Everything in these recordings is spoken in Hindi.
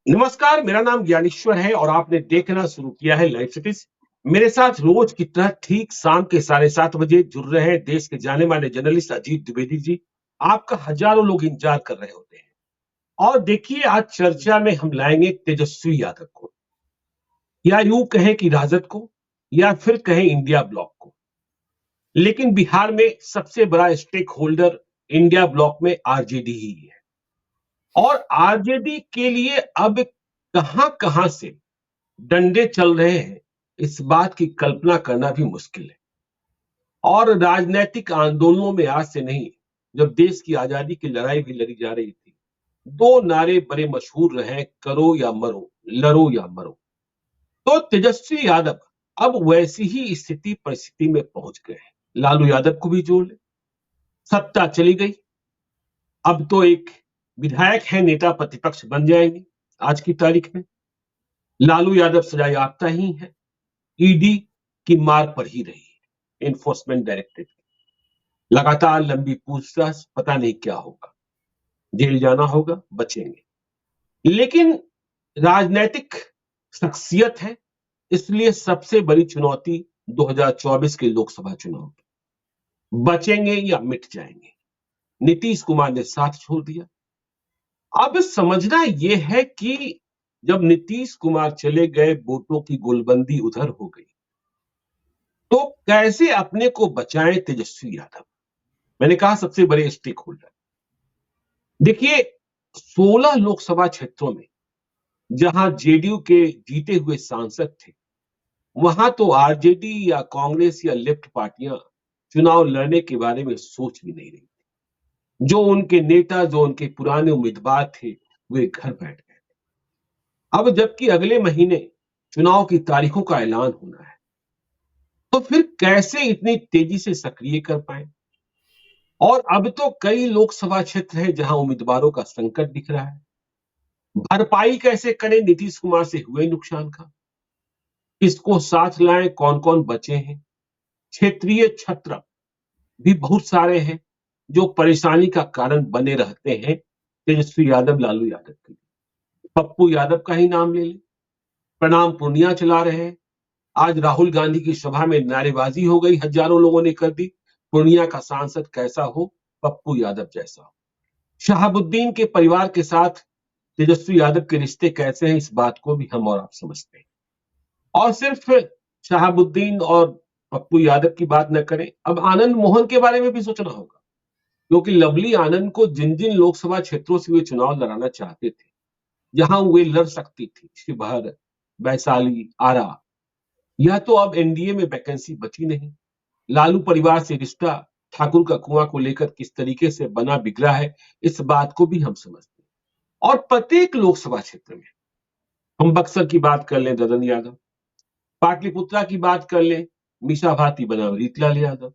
नमस्कार, मेरा नाम ज्ञानेश्वर है और आपने देखना शुरू किया है लाइव सिटीज। मेरे साथ रोज की तरह ठीक शाम के 7:30 बजे जुड़ रहे हैं देश के जाने माने जर्नलिस्ट अजीत द्विवेदी जी। आपका हजारों लोग इंतजार कर रहे होते हैं। और देखिए, आज चर्चा में हम लाएंगे तेजस्वी यादव को, या यूं कहें कि राजद को, या फिर कहें इंडिया ब्लॉक को। लेकिन बिहार में सबसे बड़ा स्टेक होल्डर इंडिया ब्लॉक में आरजेडी ही है। और आरजेडी के लिए अब कहां कहां से डंडे चल रहे हैं, इस बात की कल्पना करना भी मुश्किल है। और राजनीतिक आंदोलनों में आज से नहीं, जब देश की आजादी की लड़ाई भी लड़ी जा रही थी, दो नारे बड़े मशहूर रहे, करो या मरो, लड़ो या मरो। तो तेजस्वी यादव अब वैसी ही स्थिति परिस्थिति में पहुंच गए हैं। लालू यादव को भी जोड़ ले, सत्ता चली गई, अब तो एक विधायक है, नेता प्रतिपक्ष बन जाएंगे आज की तारीख में। लालू यादव सजायाफ्ता ही है, ईडी की मार पड़ ही रही है, एनफोर्समेंट डायरेक्टरेट लगातार लंबी पूछताछ, पता नहीं क्या होगा, जेल जाना होगा, बचेंगे। लेकिन राजनीतिक शख्सियत है, इसलिए सबसे बड़ी चुनौती 2024 के लोकसभा चुनाव, बचेंगे या मिट जाएंगे। नीतीश कुमार ने साथ छोड़ दिया। अब समझना यह है कि जब नीतीश कुमार चले गए, वोटों की गोलबंदी उधर हो गई, तो कैसे अपने को बचाएं तेजस्वी यादव। मैंने कहा सबसे बड़े स्टेक होल्डर। देखिए, 16 लोकसभा क्षेत्रों में जहां जेडीयू के जीते हुए सांसद थे, वहां तो आरजेडी या कांग्रेस या लेफ्ट पार्टियां चुनाव लड़ने के बारे में सोच भी नहीं रही थी। जो उनके नेता, जो उनके पुराने उम्मीदवार थे, वे घर बैठ गए। अब जबकि अगले महीने चुनाव की तारीखों का ऐलान होना है, तो फिर कैसे इतनी तेजी से सक्रिय कर पाए। और अब तो कई लोकसभा क्षेत्र है जहां उम्मीदवारों का संकट दिख रहा है। भरपाई कैसे करें नीतीश कुमार से हुए नुकसान का, किसको साथ लाएं, कौन कौन बचे हैं। क्षेत्रीय छत्र भी बहुत सारे हैं जो परेशानी का कारण बने रहते हैं तेजस्वी यादव, लालू यादव के लिए। पप्पू यादव का ही नाम ले लें, प्रणाम पूर्णिया चला रहे हैं। आज राहुल गांधी की सभा में नारेबाजी हो गई, हजारों लोगों ने कर दी। पूर्णिया का सांसद कैसा हो, पप्पू यादव जैसा हो। शहाबुद्दीन के परिवार के साथ तेजस्वी यादव के रिश्ते कैसे हैं, इस बात को भी हम और आप समझते हैं। और सिर्फ शहाबुद्दीन और पप्पू यादव की बात न करें, अब आनंद मोहन के बारे में भी सोचना होगा, क्योंकि लवली आनंद को जिन जिन लोकसभा क्षेत्रों से वे चुनाव लड़ाना चाहते थे, जहां वे लड़ सकती थी, शिवहर, वैशाली, आरा, यह तो अब एनडीए में वैकेंसी बची नहीं। लालू परिवार से रिश्ता ठाकुर का कुआं को लेकर किस तरीके से बना बिगड़ा है, इस बात को भी हम समझते हैं। और प्रत्येक लोकसभा क्षेत्र में हम बक्सर की बात कर लें, ददन यादव, पाटलिपुत्रा की बात कर लें, मीसा भारती बनाम रीतलाल यादव।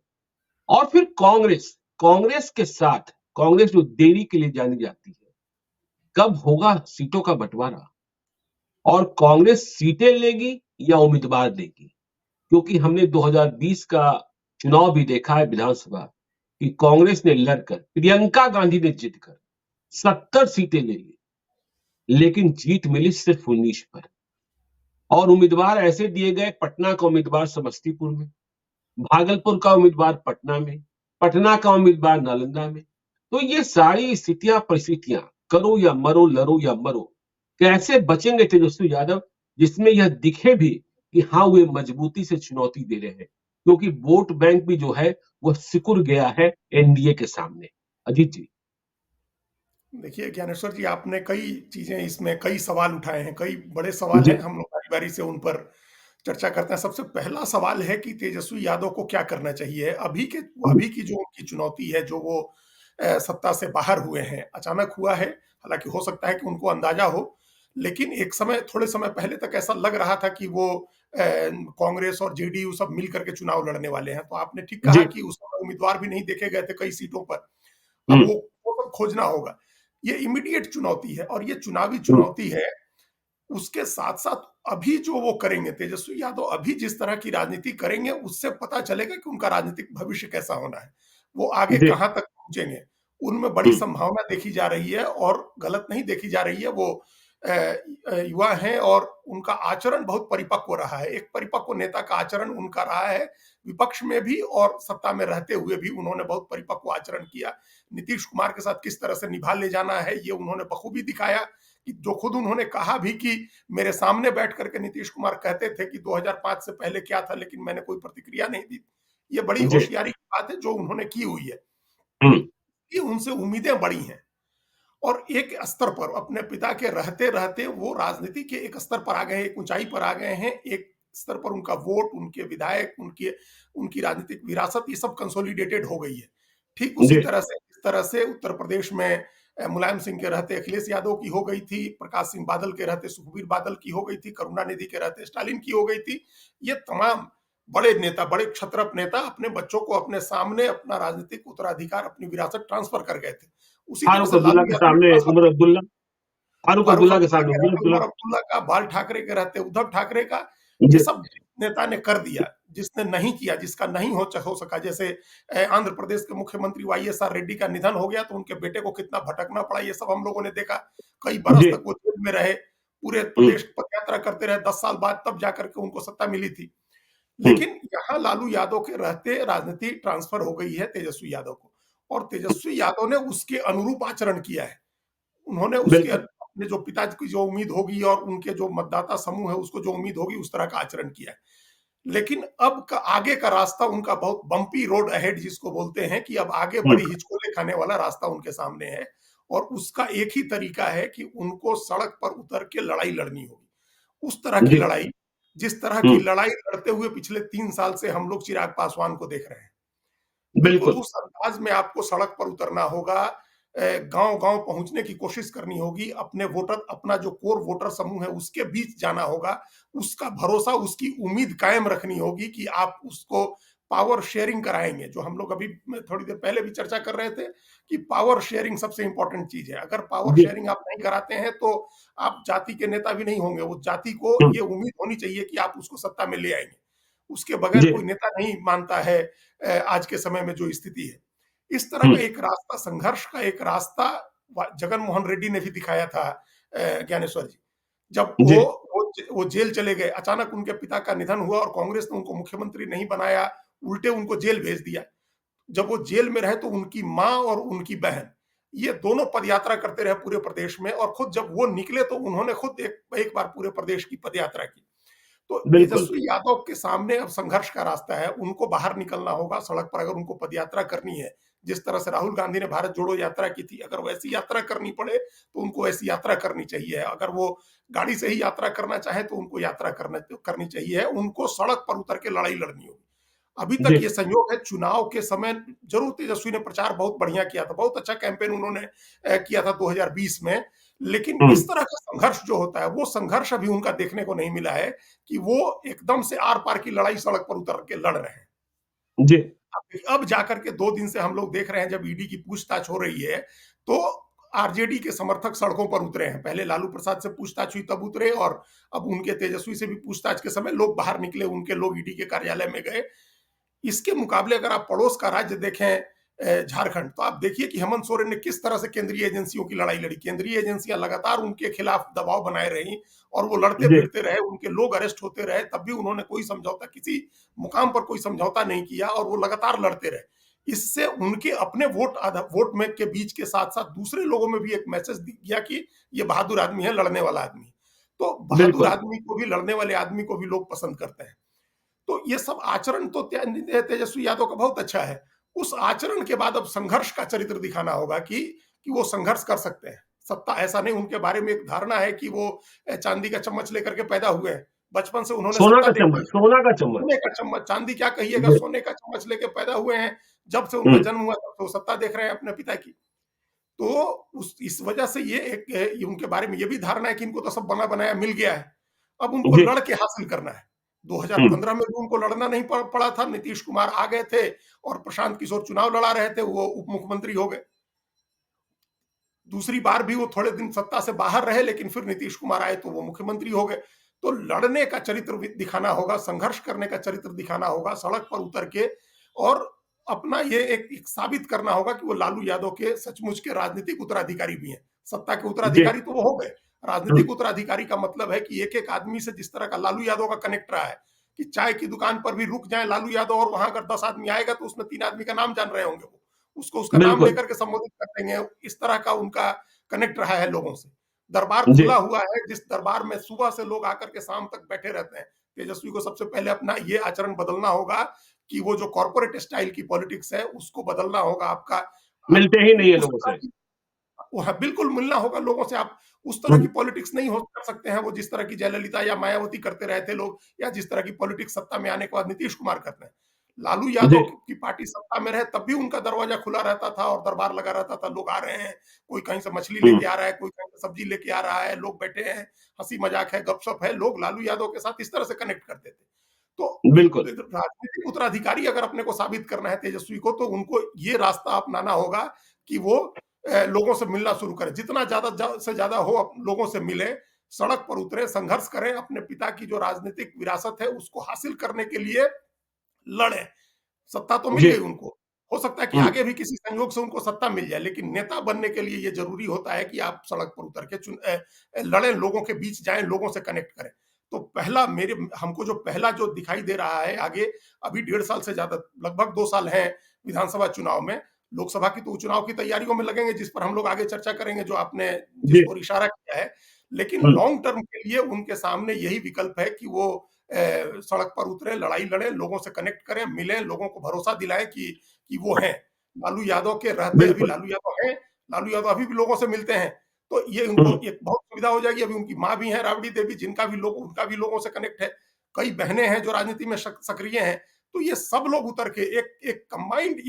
और फिर कांग्रेस, कांग्रेस के साथ, कांग्रेस जो देरी के लिए जानी जाती है, कब होगा सीटों का बंटवारा, और कांग्रेस सीटें लेगी या उम्मीदवार देगी। क्योंकि हमने 2020 का चुनाव भी देखा है विधानसभा, कि कांग्रेस ने लड़कर, प्रियंका गांधी ने जीतकर 70 सीटें ले ली, लेकिन जीत मिली सिर्फ 19 पर। और उम्मीदवार ऐसे दिए गए, पटना का उम्मीदवार समस्तीपुर में, भागलपुर का उम्मीदवार पटना में, पटना का उम्मीदवार नालंदा में। तो ये सारी स्थितियां परिस्थितियां, करो या मरो, लड़ो या मरो, कैसे बचेंगे तेजस्वी यादव, जिसमें यह दिखे भी कि हाँ, वे मजबूती से चुनौती दे रहे हैं। क्योंकि वोट बैंक भी जो है वह सिकुड़ गया है एनडीए के सामने। अजीत जी। देखिए ज्ञानेश्वर जी, आपने कई चीजें, इसमें कई सवाल उठाए हैं, कई बड़े सवाल जी। हैं। हम लोग बारी बारी से उन पर चर्चा करते हैं। सबसे पहला सवाल है कि तेजस्वी यादव को क्या करना चाहिए अभी की जो उनकी चुनौती है, जो वो सत्ता से बाहर हुए हैं, अचानक हुआ है। हालांकि हो सकता है कि उनको अंदाजा हो, लेकिन एक समय, थोड़े समय पहले तक ऐसा लग रहा था कि वो कांग्रेस और जेडीयू सब मिल करके चुनाव लड़ने वाले हैं। तो आपने ठीक कहा जी। कि उस समय उम्मीदवार भी नहीं देखे गए थे कई सीटों पर। अब हम्म। वो सब खोजना होगा। ये इमीडिएट चुनौती है, और ये चुनावी हम्म। चुनौती है। उसके साथ साथ अभी जो वो करेंगे, तेजस्वी यादव अभी जिस तरह की राजनीति करेंगे, उससे पता चलेगा कि उनका राजनीतिक भविष्य कैसा होना है, वो आगे जी। कहां तक पहुंचेंगे। उनमें बड़ी हम्म। संभावना देखी जा रही है, और गलत नहीं देखी जा रही है। वो युवा हैं और उनका आचरण बहुत परिपक्व रहा है। एक परिपक्व नेता का आचरण उनका रहा है, विपक्ष में भी और सत्ता में रहते हुए भी उन्होंने बहुत परिपक्व आचरण किया। नीतीश कुमार के साथ किस तरह से निभा ले जाना है, ये उन्होंने बखूबी दिखाया कि जो खुद उन्होंने कहा भी कि मेरे सामने बैठ करके नीतीश कुमार कहते थे कि 2005 से पहले क्या था, लेकिन मैंने कोई प्रतिक्रिया नहीं दी। ये बड़ी जी। होशियारी की बात है जो उन्होंने की हुई है। हम्म। ये उनसे उम्मीदें बड़ी हैं और एक स्तर पर अपने पिता के रहते-रहते वो राजनीति के एक स्तर पर आ गए हैं, एक ऊँचाई पर आ गए हैं, एक स्तर पर उनका वोट, उनके विधायक, उनकी राजनीतिक विरासत ये सब कंसोलिडेटेड हो गई है। ठीक उसी जी। तरह से इस तरह से उत्तर प्रदेश में मुलायम सिंह के रहते अखिलेश यादव की हो गई थी, प्रकाश सिंह बादल के रहते सुखबीर बादल की हो गई थी, करुणानिधि के रहते स्टालिन की हो गई थी। ये तमाम बड़े नेता, बड़े क्षत्रप नेता अपने बच्चों को अपने सामने अपना राजनीतिक उत्तराधिकार, अपनी विरासत ट्रांसफर कर गए थे। उसी तरह फारूक से अब्दुल्ला लालू के यादव ने सामने ट्रांसफर उमर अब्दुल्ला, फारूक फारूक अब्दुल्ला के अब्दुल्ला सामने के उमर रहते अब्दुल्ला। उमर अब्दुल्ला का, बाल ठाकरे के रहते उद्धव ठाकरे का, ये जी। सब नेता ने कर दिया। जिसने नहीं किया, जिसका नहीं हो सका, जैसे आंध्र प्रदेश के मुख्यमंत्री वाईएसआर रेड्डी का निधन हो गया तो उनके बेटे को कितना भटकना पड़ा, ये सब हम लोगों ने देखा। कई बरस जी। तक वो जेल में रहे, पूरे हम्म। प्रदेश पदयात्रा करते रहे, 10 साल बाद तब जाकर के उनको सत्ता मिली थी। हम्म। लेकिन यहाँ लालू यादव के रहते राजनीति ट्रांसफर हो गई है तेजस्वी यादव को, और तेजस्वी यादव ने उसके अनुरूप आचरण किया है। उन्होंने उसके बिल्कुल। अपने जो पिताजी की जो उम्मीद होगी और उनके जो मतदाता समूह है उसको जो उम्मीद होगी उस तरह का आचरण किया है। लेकिन अब का आगे का रास्ता उनका बहुत बम्पी रोड अहेड जिसको बोलते हैं, कि अब आगे हम्म। बड़ी हिचकोले खाने वाला रास्ता उनके सामने है और उसका एक ही तरीका है कि उनको सड़क पर उतर के लड़ाई लड़नी होगी। उस तरह की जी। लड़ाई, जिस तरह की हम्म। लड़ाई लड़ते हुए पिछले 3 साल से हम लोग चिराग पासवान को देख रहे हैं। बिल्कुल बिल्कुल। उस अंदाज में आपको सड़क पर उतरना होगा, गाँव-गाँव पहुँचने की कोशिश करनी होगी, अपने वोटर, अपना जो कोर वोटर समूह है उसके बीच जाना होगा, उसका भरोसा, उसकी उम्मीद कायम रखनी होगी कि आप उसको पावर शेयरिंग कराएँगे। जो हम लोग अभी थोड़ी देर पहले भी चर्चा कर रहे थे कि पावर शेयरिंग सबसे इम्पोर्टेंट चीज़ है। अगर पावर जी। शेयरिंग आप नहीं कराते हैं तो आप जाति के नेता भी नहीं होंगे। उस जाति को हम्म। ये उम्मीद होनी चाहिए कि आप उसको सत्ता में ले आएँगे। उसके बगैर जी। कोई नेता नहीं मानता है आज के समय में जो स्थिति है। इस तरह का हम्म। एक रास्ता, संघर्ष का एक रास्ता जगन मोहन रेड्डी ने भी दिखाया था, ज्ञानेश्वर जी। जब जी। वो जेल चले गए, अचानक उनके पिता का निधन हुआ और कांग्रेस ने उनको मुख्यमंत्री नहीं बनाया, उल्टे उनको जेल भेज दिया। जब वो जेल में रहे तो उनकी माँ और उनकी बहन, ये दोनों पदयात्रा करते रहे पूरे प्रदेश में, और खुद जब वो निकले तो उन्होंने खुद एक बार पूरे प्रदेश की पदयात्रा की। तो बिल्कुल। तेजस्वी यादव के सामने अब संघर्ष का रास्ता है, उनको बाहर निकलना होगा सड़क पर, अगर उनको पदयात्रा करनी है। जिस तरह से राहुल गांधी ने भारत जोड़ो यात्रा की थी, अगर वैसी यात्रा करनी पड़े तो उनको वैसी यात्रा करनी चाहिए। अगर वो गाड़ी से ही यात्रा करना चाहे तो उनको यात्रा करनी चाहिए। उनको सड़क पर उतर के लड़ाई लड़नी होगी। अभी तक जी। ये संयोग है, चुनाव के समय जरूर तेजस्वी ने प्रचार बहुत बढ़िया किया था, बहुत अच्छा कैंपेन उन्होंने किया था 2020 में। लेकिन इस हम्म। तरह का संघर्ष जो होता है, वो संघर्ष अभी उनका देखने को नहीं मिला है कि वो एकदम से आर पार की लड़ाई सड़क पर उतर के लड़ रहे हैं। जी। अब जाकर के 2 दिन से हम लोग देख रहे हैं, जब ईडी की पूछताछ हो रही है तो आरजेडी के समर्थक सड़कों पर उतरे हैं। पहले लालू प्रसाद से पूछताछ हुई तब उतरे, और अब उनके तेजस्वी से भी पूछताछ के समय लोग बाहर निकले, उनके लोग ईडी के कार्यालय में गए। इसके मुकाबले अगर आप पड़ोस का राज्य देखें, झारखंड, तो आप देखिए कि हेमंत सोरेन ने किस तरह से केंद्रीय एजेंसियों की लड़ाई लड़ी। केंद्रीय एजेंसियां लगातार उनके खिलाफ दबाव बनाए रही और वो लड़ते जी। भिड़ते रहे, उनके लोग अरेस्ट होते रहे, तब भी उन्होंने कोई समझौता, किसी मुकाम पर कोई समझौता नहीं किया और वो लगातार लड़ते रहे। इससे उनके अपने वोट में के बीच के साथ साथ दूसरे लोगों में भी एक मैसेज गया कि ये बहादुर आदमी है, लड़ने वाला आदमी। तो बहादुर बिल्कुल। आदमी को भी, लड़ने वाले आदमी को भी लोग पसंद करते हैं। तो ये सब आचरण तो तेजस्वी यादव का बहुत अच्छा है। उस आचरण के बाद अब संघर्ष का चरित्र दिखाना होगा कि वो संघर्ष कर सकते हैं। सत्ता, ऐसा नहीं, उनके बारे में एक धारणा है कि वो चांदी का चम्मच लेकर के पैदा हुए हैं। बचपन से उन्होंने सोना सत्ता का देखी चम्मच, है। सोना का सोने चम्मच। का चम्मच, चांदी क्या कहिएगा, जी। सोने का चम्मच लेके पैदा हुए हैं। जब से उनका हम्म। जन्म हुआ तब से वो सत्ता देख रहे हैं अपने पिता की। तो इस वजह से ये उनके बारे में ये भी धारणा है कि इनको तो सब बना बनाया मिल गया है। अब उनको जी। लड़ के हासिल करना है। हम्म। 2015 में भी उनको लड़ना नहीं पड़ा था, नीतीश कुमार आ गए थे और प्रशांत किशोर चुनाव लड़ा रहे थे, वो उप मुख्यमंत्री हो गए। दूसरी बार भी वो थोड़े दिन सत्ता से बाहर रहे, लेकिन फिर नीतीश कुमार आए तो वो मुख्यमंत्री हो गए। तो लड़ने का चरित्र दिखाना होगा, संघर्ष करने का चरित्र दिखाना होगा, सड़क पर उतर के, और अपना ये एक साबित करना होगा कि वो लालू यादव के सचमुच के राजनीतिक उत्तराधिकारी भी हैं। सत्ता के जी। उत्तराधिकारी तो वो हो गए। राजनीतिक उत्तराधिकारी का मतलब है कि एक-एक आदमी से जिस तरह का लालू यादव का कनेक्ट रहा है, कि चाय की दुकान पर भी रुक जाएँ लालू यादव और वहाँ अगर 10 आदमी आएगा तो उसमें 3 आदमी का नाम जान रहे होंगे वो। उसको उसका नाम बिल्कुल। लेकर के संबोधित कर देंगे, इस तरह का उनका कनेक्ट रहा है लोगों से। दरबार जी। खुला हुआ है, जिस दरबार में सुबह से लोग आकर के शाम तक बैठे रहते हैं। तेजस्वी को सबसे पहले अपना ये आचरण बदलना होगा कि वो जो कॉर्पोरेट स्टाइल की पॉलिटिक्स है, उसको बदलना होगा आपका। आप मिलते ही नहीं है उस लोगों तरह से। की वहाँ बिल्कुल मिलना होगा लोगों से। आप उस तरह की हुँ, पॉलिटिक्स नहीं हो कर सकते हैं, वो जिस तरह की जयललिता या मायावती करते रहे थे लोग, या जिस तरह की पॉलिटिक्स सत्ता में आने के बाद नीतीश कुमार करते हैं। लालू जी। यादव की पार्टी सत्ता में रहे तब भी उनका दरवाजा खुला रहता था और दरबार लगा रहता था। लोग आ रहे हैं, कोई कहीं से मछली हुँ, लेके आ रहा है, कोई कहीं से सब्जी लेके आ रहा है, लोग बैठे हैं, हँसी-मज़ाक है, गपशप है। लोग लालू यादव के साथ इस तरह से कनेक्ट करते थे। तो बिल्कुल। राजनीतिक उत्तराधिकारी अगर अपने को साबित करना है तेजस्वी को, तो उनको ये रास्ता अपनाना होगा कि वो लोगों से मिलना शुरू करें। जितना से ज़्यादा हो लोगों से मिलें, सड़क पर उतरें, संघर्ष करें, अपने पिता की जो राजनीतिक विरासत है उसको हासिल करने के लिए लड़ें। सत्ता तो मिल जी। गई उनको। हो सकता है कि हुँ, आगे भी किसी संयोग से उनको सत्ता मिल जाए, लेकिन नेता बनने के लिए ये ज़रूरी होता है कि आप सड़क पर उतर के लड़ें, लोगों के बीच जाएँ, लोगों से कनेक्ट करें। तो पहला मेरे हमको जो पहला जो दिखाई दे रहा है आगे, अभी 1.5 साल से ज़्यादा, लगभग 2 साल हैं विधानसभा चुनाव में। लोकसभा की तो चुनाव की तैयारियों में लगेंगे, जिस पर हम लोग आगे चर्चा करेंगे, जो आपने जिस जी। ओर इशारा किया है। लेकिन हुँ, लॉन्ग टर्म के लिए उनके सामने यही विकल्प है कि वो सड़क पर उतरें, लड़ाई लड़ें, लोगों से कनेक्ट करें, मिलें, लोगों को भरोसा दिलाएँ कि वो हैं। लालू यादव के रहते अभी बिल्कुल। लालू यादव हैं, लालू यादव अभी भी लोगों से मिलते हैं। तो ये हुँ, उनको एक बहुत सुविधा हो जाएगी। अभी उनकी माँ भी हैं राबड़ी देवी, उनका भी लोगों से कनेक्ट है। कई बहनें हैं जो राजनीति में सक्रिय हैं। तो ये सब लोग उतर के एक एक कंबाइंड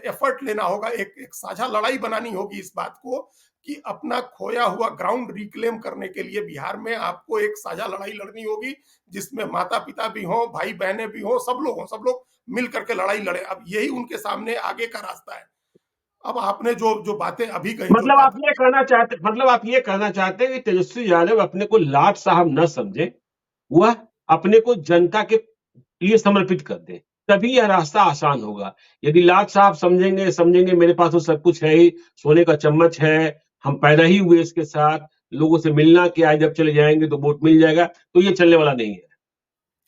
एफर्ट लेना होगा, एक एक साझा लड़ाई बनानी होगी इस बात को, कि अपना खोया हुआ ग्राउंड रिक्लेम करने के लिए बिहार में आपको एक साझा लड़ाई लड़नी होगी, जिसमें माता-पिता भी हों, भाई-बहनें भी हों, सब लोग हों, सब लोग मिल करके लड़ाई लड़ें। अब यही उनके सामने आगे का रास्ता है। अब आपने जो जो बातें अभी कही, जो मतलब आप ये कहना चाहते हैं कि तेजस्वी यादव अपने को लाट साहब न समझें, वह अपने को जनता के लिए समर्पित कर दें, तभी यह रास्ता आसान होगा। यदि लाट साहब समझेंगे मेरे पास तो सब कुछ है ही, सोने का चम्मच है, हम पैदा ही हुए इसके साथ, लोगों से मिलना क्या है, जब चले जाएँगे तो वोट मिल जाएगा, तो ये चलने वाला नहीं है।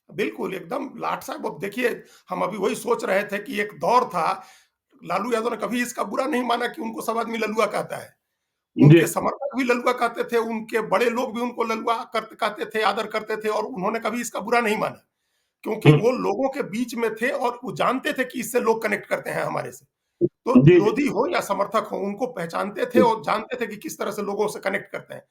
बिल्कुल एकदम लाट साहब, अब देखिए, हम अभी वही सोच रहे थे कि एक दौर था, लालू यादव ने कभी इसका बुरा नहीं माना कि उनको सब आदमी ललुआ कहता है। जी। उनके समर्थक भी ललुआ कहते थे, उनके बड़े लोग भी उनको ललुआ कहते थे, आदर करते थे, और उन्होंने कभी इसका बुरा नहीं माना। क्योंकि हुँ, वो लोगों के बीच में थे और वो जानते थे कि इससे लोग कनेक्ट करते हैं हमारे से। तो जी, जी। विरोधी हो या समर्थक हो, उनको पहचानते थे हुँ, और जानते थे कि किस तरह से लोगों से कनेक्ट करते हैं।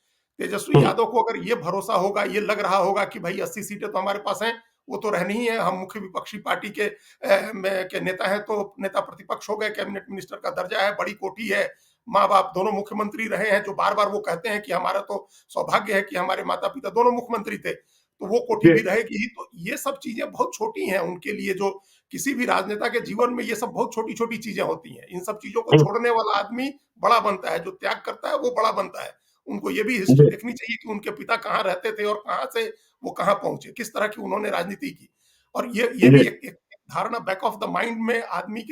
तेजस्वी हुँ, यादव को अगर ये भरोसा होगा, ये लग रहा होगा कि भाई 80 सीटें तो हमारे पास हैं, वो तो रहनी ही है, हम मुख्य विपक्षी पार्टी के नेता हैं, तो नेता प्रतिपक्ष हो गए, कैबिनेट मिनिस्टर का दर्जा है, बड़ी कोठी है, माँ-बाप दोनों मुख्यमंत्री रहे हैं, जो बार-बार वो कहते हैं कि हमारा तो सौभाग्य है कि हमारे माता-पिता दोनों मुख्यमंत्री थे, तो वो कोठी जी, भी रहेगी ही। तो ये सब चीज़ें बहुत छोटी हैं उनके लिए, जो किसी भी राजनेता के जीवन में ये सब बहुत छोटी-छोटी चीज़ें होती हैं। इन सब चीज़ों को हुँ, छोड़ने वाला आदमी बड़ा बनता है, जो त्याग करता है वो बड़ा बनता है। उनको ये भी हिस्ट्री जी, देखनी चाहिए कि उनके पिता कहाँ रहते थे और कहाँ से वो कहाँ पहुँचे, किस तरह की उन्होंने राजनीति की। और ये भी जी, एक एक धारणा बैक ऑफ द माइंड में आदमी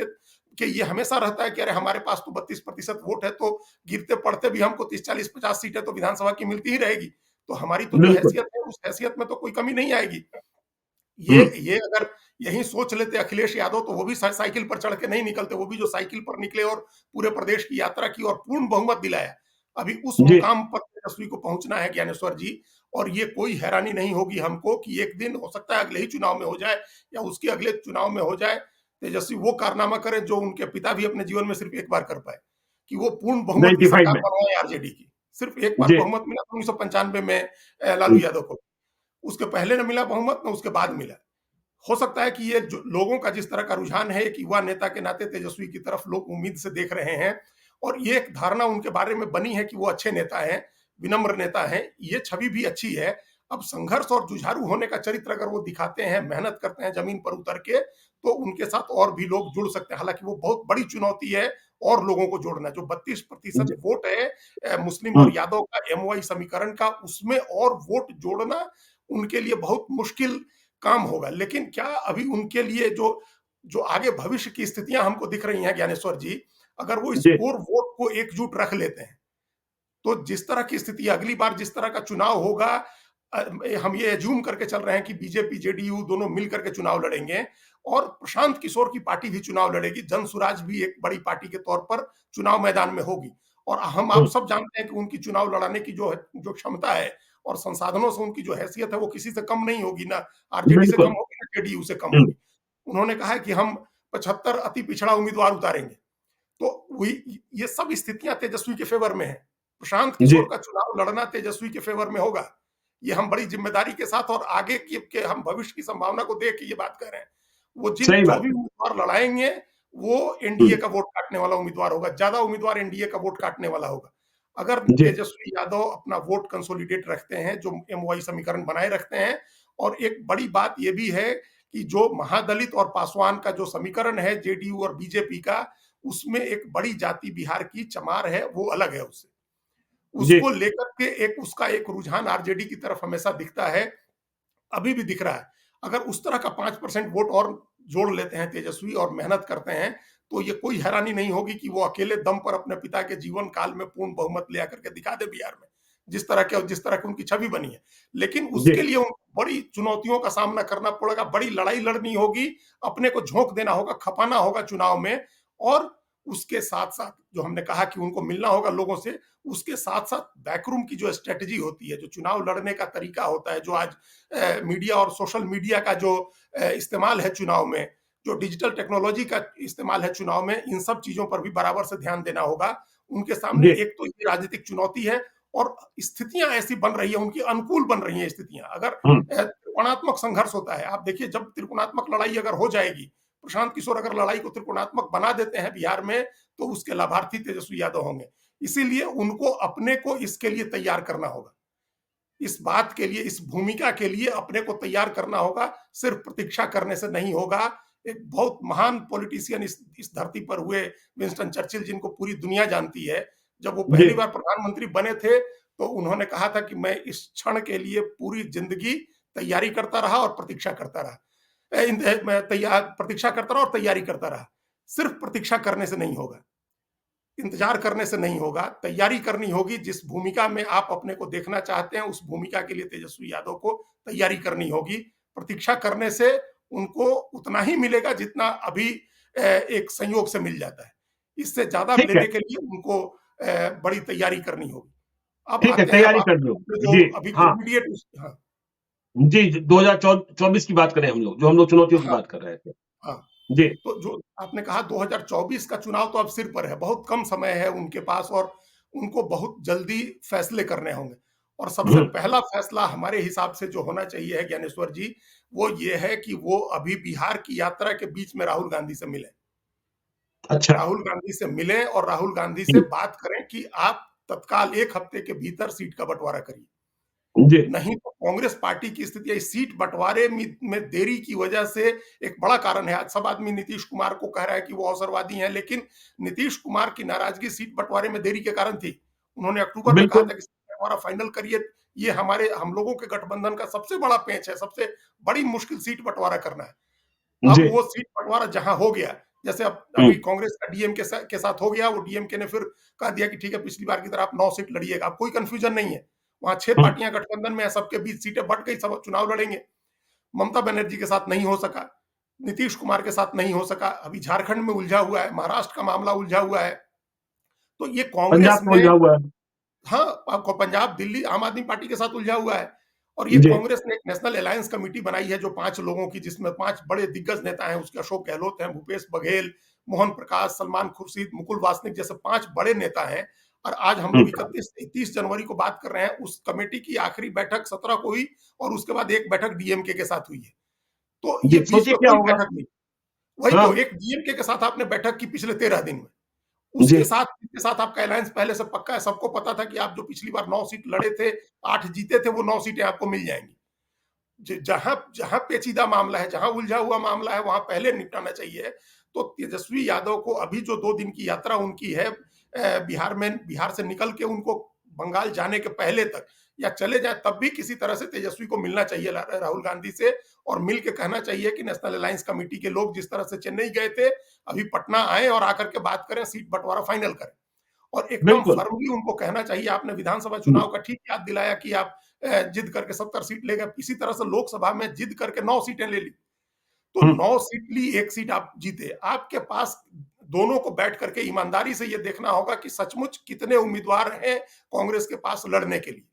के ये हमेशा रहता है कि अरे हमारे पास तो 32% वोट है, तो गिरते पड़ते भी हमको 30, 40, 50 सीटें तो विधानसभा की मिलती ही रहेगी। तो हमारी तो जो बिल्कुल। हैसियत है, उस हैसियत में तो कोई कमी नहीं आएगी। हुँ, ये अगर यही सोच लेते अखिलेश यादव, तो वो भी साइकिल पर चढ़ के नहीं निकलते, वो भी जो साइकिल पर निकले और पूरे प्रदेश की यात्रा की और पूर्ण बहुमत दिलाया। अभी उस जी, मुकाम पर तेजस्वी को पहुंचना है, ज्ञानेश्वर जी। और ये कोई हैरानी नहीं होगी हमको कि एक दिन हो सकता है अगले ही चुनाव में हो जाए, या उसके अगले चुनाव में हो जाए, तेजस्वी वो कारनामा करे जो उनके पिता भी अपने जीवन में सिर्फ एक बार कर पाए, कि वो पूर्ण बहुमत की 95 सरकार में। बनवाए आरजेडी की। सिर्फ एक बार जी, बहुमत मिला था 1995 में लालू हुँ, यादव को। उसके पहले न मिला बहुमत, न उसके बाद मिला। हो सकता है कि ये जो लोगों का जिस तरह का रुझान है, एक युवा नेता के नाते तेजस्वी की तरफ लोग उम्मीद से देख रहे हैं, और ये एक धारणा उनके बारे में बनी है कि वो अच्छे नेता हैं, विनम्र नेता हैं, ये छवि भी अच्छी है। अब संघर्ष और जुझारू होने का चरित्र अगर वो दिखाते हैं, मेहनत करते हैं जमीन पर उतर के, तो उनके साथ और भी लोग जुड़ सकते हैं। हालाँकि वो बहुत बड़ी चुनौती है और लोगों को जोड़ना। जो 32% जी, वोट है मुस्लिम हुँ, और यादव का एमओआई समीकरण का, उसमें और वोट जोड़ना उनके लिए बहुत मुश्किल काम होगा। लेकिन क्या अभी उनके लिए जो जो आगे भविष्य की स्थितियाँ हमको दिख रही हैं ज्ञानेश्वर जी, अगर वो इस जी, कोर वोट को एकजुट रख लेते हैं, तो जिस तरह की स्थिति अगली बार जिस तरह का चुनाव होगा, हम ये एज्यूम करके चल रहे हैं कि बीजेपी जेडीयू दोनों मिल करके चुनाव लड़ेंगे और प्रशांत किशोर की पार्टी भी चुनाव लड़ेगी, जन सुराज भी एक बड़ी पार्टी के तौर पर चुनाव मैदान में होगी। और हम आप हम्म, सब जानते हैं कि उनकी चुनाव लड़ाने की जो क्षमता है और संसाधनों से उनकी जो हैसियत है वो किसी से कम नहीं होगी, ना आरजेडी से कम बिल्कुल। होगी, ना जेडीयू से कम हम्म, होगी। उन्होंने कहा है कि हम 75 अति पिछड़ा उम्मीदवार उतारेंगे। तो वही ये सब स्थितियां तेजस्वी के फेवर में है। प्रशांत जी, किशोर का चुनाव लड़ना तेजस्वी के फेवर में होगा। ये हम बड़ी जिम्मेदारी के साथ और आगे की के हम भविष्य की संभावना को देख के ये बात कर रहे हैं। वो सही जो बात भी है। उम्मीदवार लड़ाएंगे वो एनडीए हम्म, का वोट काटने वाला उम्मीदवार होगा, ज्यादा उम्मीदवार एनडीए का वोट काटने वाला होगा। अगर जी, तेजस्वी यादव अपना वोट कंसोलिडेट रखते हैं, जो एमवाई समीकरण बनाए रखते हैं, और एक बड़ी बात यह भी है कि जो महादलित और पासवान का जो समीकरण है जेडीयू और बीजेपी का, उसमें एक बड़ी जाति बिहार की चमार है, वो अलग है उससे। जी, उसको लेकर के उसका एक रुझान आरजेडी की तरफ हमेशा दिखता है, अभी भी दिख रहा है। अगर उस तरह का 5% वोट और जोड़ लेते हैं तेजस्वी और मेहनत करते हैं, तो ये कोई हैरानी नहीं होगी कि वो अकेले दम पर अपने पिता के जीवन काल में पूर्ण बहुमत ले आकर के दिखा दे बिहार में, जिस तरह की उनकी छवि बनी है। लेकिन जी, उसके लिए उनको बड़ी चुनौतियों का सामना करना पड़ेगा, बड़ी लड़ाई लड़नी होगी, अपने को झोंक देना होगा, खपाना होगा चुनाव में। और उसके साथ-साथ जो हमने कहा कि उनको मिलना होगा लोगों से, उसके साथ-साथ बैकरूम की जो स्ट्रैटेजी होती है, जो चुनाव लड़ने का तरीका होता है, जो आज मीडिया और सोशल मीडिया का जो इस्तेमाल है चुनाव में, जो डिजिटल टेक्नोलॉजी का इस्तेमाल है चुनाव में, इन सब चीजों पर भी बराबर से ध्यान देना होगा। उनके सामने जी, एक तो ये राजनीतिक चुनौती है, और स्थितियां ऐसी बन रही है, उनकी अनुकूल बन रही हैं स्थितियां। अगर हम्म, त्रिकोणात्मक संघर्ष होता है, आप देखिए जब त्रिकोणात्मक लड़ाई अगर हो जाएगी, प्रशांत किशोर अगर लड़ाई को त्रिकोणात्मक बना देते हैं बिहार में, तो उसके लाभार्थी तेजस्वी यादव होंगे। इसीलिए उनको अपने को इसके लिए तैयार करना होगा, इस बात के लिए, इस भूमिका के लिए अपने को तैयार करना होगा, सिर्फ प्रतीक्षा करने से नहीं होगा। एक बहुत महान पॉलिटिशियन इस धरती पर हुए, विंस्टन चर्चिल, जिनको पूरी दुनिया जानती है, जब वो जी, पहली बार प्रधानमंत्री बने थे, तो उन्होंने कहा था कि मैं इस क्षण के लिए पूरी जिंदगी तैयारी करता रहा और प्रतीक्षा करता रहा। मैं तैयार प्रतीक्षा करता रहा और तैयारी करता रहा। सिर्फ प्रतीक्षा करने से नहीं होगा, इंतजार करने से नहीं होगा, तैयारी करनी होगी। जिस भूमिका में आप अपने को देखना चाहते हैं, उस भूमिका के लिए तेजस्वी यादव को तैयारी करनी होगी। प्रतीक्षा करने से उनको उतना ही मिलेगा जितना अभी एक संयोग से मिल जाता है। इससे ज्यादा ठीक है, लेने के लिए उनको बड़ी तैयारी करनी होगी। अब ठीक है, आते हैं, अब तैयारी आप कर लो। जो जी, अभी हाँ, इमीडिएट, हाँ, जी, 2024 की बात करें हम लोग, जो हम लोग चुनौतियों की हाँ, बात कर रहे थे। हाँ। जी, तो जो आपने कहा 2024 का चुनाव तो अब सिर पर है, बहुत कम समय है उनके पास, और उनको बहुत जल्दी फैसले करने होंगे। और सबसे हम्म, पहला फैसला हमारे हिसाब से जो होना चाहिए है ज्ञानेश्वर जी, वो ये है कि वो अभी बिहार की यात्रा के बीच में राहुल गांधी से मिलें। अच्छा, राहुल गांधी से मिलें और राहुल गांधी से बात करें कि आप तत्काल 1 हफ्ते के भीतर सीट का बंटवारा करिए। जी, नहीं तो कांग्रेस पार्टी की स्थिति है, इस सीट बंटवारे में देरी की वजह से एक बड़ा कारण है। आज सब आदमी नीतीश कुमार को कह रहा है कि वो अवसरवादी हैं, लेकिन नीतीश कुमार की नाराजगी सीट बंटवारे में देरी के कारण थी। उन्होंने अक्टूबर में कहा बिल्कुल, था कि सीट बंटवारा फाइनल करिए। ये हम लोगों के गठबंधन का सबसे बड़ा पेंच है, सबसे बड़ी मुश्किल सीट बंटवारा करना है। अब जी, वो सीट बंटवारा जहां हो गया, जैसे अब अभी हम्म, कांग्रेस का डीएमके के साथ हो गया, वो डीएमके ने फिर कह दिया कि ठीक है, पिछली बार की तरह आप 9 सीट लड़िएगा। अब कोई कंफ्यूजन नहीं है, वहां 6 हम्म, पार्टियां गठबंधन में है, सबके बीच सीटें बंट गई, सब चुनाव लड़ेंगे। ममता बनर्जी के साथ नहीं हो सका, नीतीश कुमार के साथ नहीं हो सका, अभी झारखंड में उलझा हुआ है, महाराष्ट्र का मामला उलझा हुआ है। तो ये कांग्रेस पंजाब में ने, उलझा हुआ है। हाँ, आपको पंजाब, दिल्ली आम आदमी पार्टी के साथ उलझा हुआ है। और ये जी, कांग्रेस ने एक नेशनल अलायंस कमेटी बनाई है, जो 5 लोगों की, जिसमें 5 बड़े दिग्गज नेता हैं। उसके अशोक गहलोत हैं, भूपेश बघेल, मोहन प्रकाश, सलमान खुर्शीद, मुकुल वासनिक जैसे 5 बड़े नेता हैं। और आज हम लोग हम्म, 31 जनवरी को बात कर रहे हैं, उस कमेटी की आखिरी बैठक 17 को हुई, और उसके बाद एक बैठक डीएमके के साथ हुई है। तो ये जी, बीच सोचिए में क्या कोई होगा। बैठक नहीं। वही तो, हाँ, एक डीएमके के साथ आपने बैठक की पिछले 13 दिन में। जी, उसके साथ, जिसके साथ आपका अलायंस पहले से पक्का है, सबको पता था कि आप जो पिछली बार 9 सीट लड़े थे, 8 जीते थे, वो 9 सीटें आपको मिल जाएँगी। जहां जहां पेचीदा मामला है, जहां उलझा हुआ मामला है, वहां पहले निपटाना चाहिए। तो तेजस्वी यादव को अभी जो 2 दिन की यात्रा उनकी है, बिहार से निकल के उनको बंगाल जाने के पहले तक, या चले जाए तब भी, किसी तरह से तेजस्वी को मिलना चाहिए राहुल गांधी से, और मिल के कहना चाहिए कि नेशनल अलायंस कमेटी के लोग जिस तरह से चेन्नई गए थे, अभी पटना आए और आकर के बात करें, सीट बंटवारा फाइनल करें। और एकदम बिल्कुल। फर्मली उनको कहना चाहिए। आपने विधानसभा चुनाव का ठीक याद दिलाया कि आप जिद करके 70 सीट ले गए, इसी तरह से लोकसभा में जिद करके 9 सीटें ले ली। तो हम्म, 9 सीट ली, 1 सीट आप जीते। आपके पास दोनों को बैठ करके ईमानदारी से ये देखना होगा कि सचमुच कितने उम्मीदवार हैं कांग्रेस के पास लड़ने के लिए।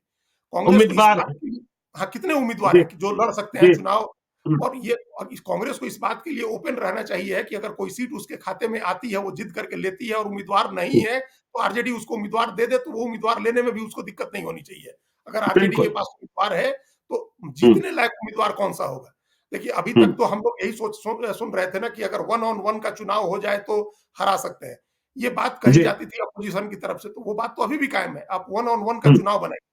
कांग्रेस को इस उम्मीदवार बात के लिए, हाँ, कितने उम्मीदवार जी हैं कि जो लड़ सकते हैं जी। चुनाव। हम्म, और ये, और इस कांग्रेस को इस बात के लिए ओपन रहना चाहिए है कि अगर कोई सीट उसके खाते में आती है, वो जिद करके लेती है और उम्मीदवार नहीं हम्म, है, तो आरजेडी उसको उम्मीदवार दे दे, तो वो उम्मीदवार लेने में भी उसको दिक्कत नहीं होनी चाहिए। अगर आरजेडी के बिल्कुल। पास उम्मीदवार है, तो हम्म, जीतने लायक उम्मीदवार कौन-सा होगा? देखिए, अभी तक हम्म, तो हम लोग यही सुन रहे थे ना कि अगर वन ऑन वन का चुनाव हो जाए तो हरा सकते हैं। ये बात कही जी। जाती थी अपोजिशन की तरफ से, तो वो बात तो अभी भी कायम है। आप वन ऑन वन का हम्म, चुनाव बनाइए।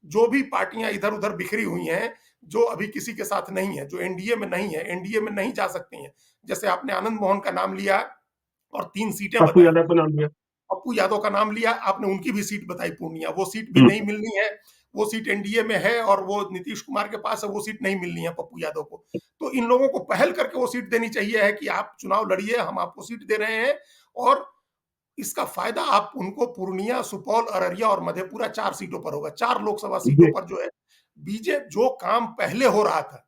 जो भी पार्टियां इधर-उधर बिखरी हुई हैं, जो अभी किसी के साथ नहीं है, जो एनडीए में नहीं है, एनडीए में नहीं जा सकती हैं। जैसे आपने आनंद मोहन का नाम लिया और 3 सीटें पप्पू बताई। यादव को नाम दिया। पप्पू यादव का नाम लिया, आपने उनकी भी सीट बताई पूर्णिया, वो सीट भी हम्म, नहीं मिलनी है। वो सीट एनडीए में है और वो नीतीश कुमार के पास है, वो सीट नहीं मिलनी है पप्पू यादव को। तो इन लोगों को पहल करके वो सीट देनी चाहिए है कि आप चुनाव लड़िए, हम आपको सीट दे रहे हैं। और इसका फायदा आप उनको पूर्णिया, सुपौल, अररिया और मधेपुरा 4 सीटों पर होगा। 4 लोकसभा सीटों जी। पर जो है, जो काम पहले हो रहा था,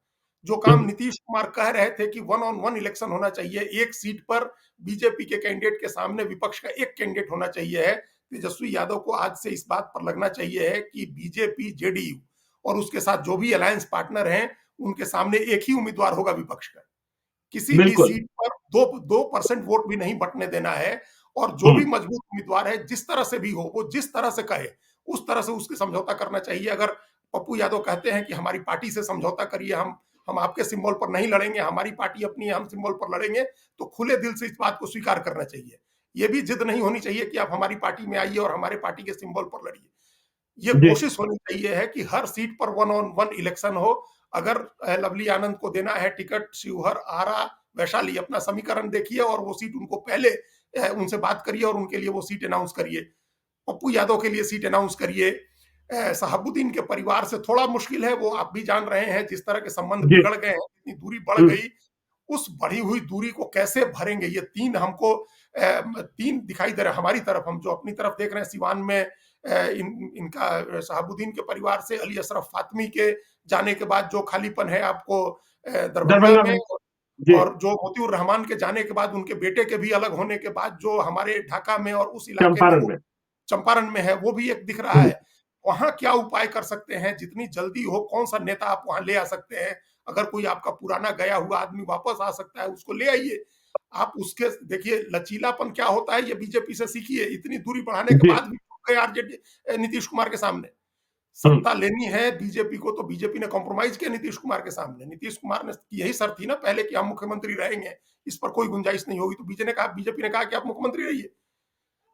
जो काम हम्म, नीतीश कुमार कह रहे थे कि वन ऑन वन इलेक्शन होना चाहिए, एक सीट पर बीजेपी के कैंडिडेट के सामने विपक्ष का एक कैंडिडेट होना चाहिए है। तेजस्वी यादव को आज से इस बात पर लगना चाहिए है कि बीजेपी, जेडीयू और उसके साथ जो भी अलायंस पार्टनर हैं, उनके सामने एक ही उम्मीदवार होगा विपक्ष का। किसी भी बिल्कुल। सीट पर 2% वोट भी नहीं बँटने देना है। और जो भी हम्म, मजबूत उम्मीदवार है, जिस तरह से भी हो, वो जिस तरह से कहे, उस तरह से उसके समझौता करना चाहिए। अगर पप्पू यादव कहते हैं कि हमारी पार्टी से समझौता करिए, हम आपके सिंबल पर नहीं लड़ेंगे, हमारी पार्टी अपनी है, हम सिंबल पर लड़ेंगे, तो खुले दिल से इस बात को स्वीकार करना चाहिए। ये भी जिद नहीं होनी चाहिए कि आप हमारी पार्टी में आइए और हमारे पार्टी के सिंबल पर लड़िए। ये जी। कोशिश होनी चाहिए है कि हर सीट पर वन ऑन वन इलेक्शन हो। अगर लवली आनंद को देना है टिकट, शिवहर, आरा, वैशाली, अपना समीकरण देखिए और वो सीट उनको पहले उनसे बात करिए और उनके लिए वो सीट अनाउंस करिए। पप्पू यादव के लिए सीट अनाउंस करिए। शहाबुद्दीन के परिवार से थोड़ा मुश्किल है, वो आप भी जान रहे हैं, जिस तरह के संबंध जी। बिगड़ गए हैं, इतनी दूरी बढ़ हम्म, गई। उस बढ़ी हुई दूरी को कैसे भरेंगे? ये 3 हमको 3 दिखाई दे रहा है हमारी तरफ। हम जो अपनी तरफ देख रहे हैं सिवान में, इनका शहाबुद्दीन के परिवार से अली अशरफ फातमी के जाने के बाद जो खालीपन है आपको दरभंगा दरभंगा में, में। जी। और जो मोतिउर रहमान के जाने के बाद, उनके बेटे के भी अलग होने के बाद जो हमारे ढाका में और उस इलाके में चंपारण वो में। चंपारण में है, वो भी एक दिख रहा हम्म, है। वहाँ क्या उपाय कर सकते हैं? जितनी जल्दी हो, कौन-सा नेता आप वहाँ ले आ सकते हैं? अगर कोई आपका पुराना गया हुआ आदमी वापस आ सकता है, उसको ले आइए। आप उसके देखिए लचीलापन क्या होता है, ये बीजेपी से सीखिए। इतनी दूरी बढ़ाने के जी। बाद भी झुक गए आरजेडी, नीतीश कुमार के सामने। हम्म, सत्ता लेनी है बीजेपी को, तो बीजेपी ने कॉम्प्रोमाइज़ किया नीतीश कुमार के सामने। नीतीश कुमार ने यही शर्त थी ना पहले कि हम मुख्यमंत्री रहेंगे, इस पर कोई गुंजाइश नहीं होगी। तो बीजेपी ने कहा कि आप मुख्यमंत्री रहिए।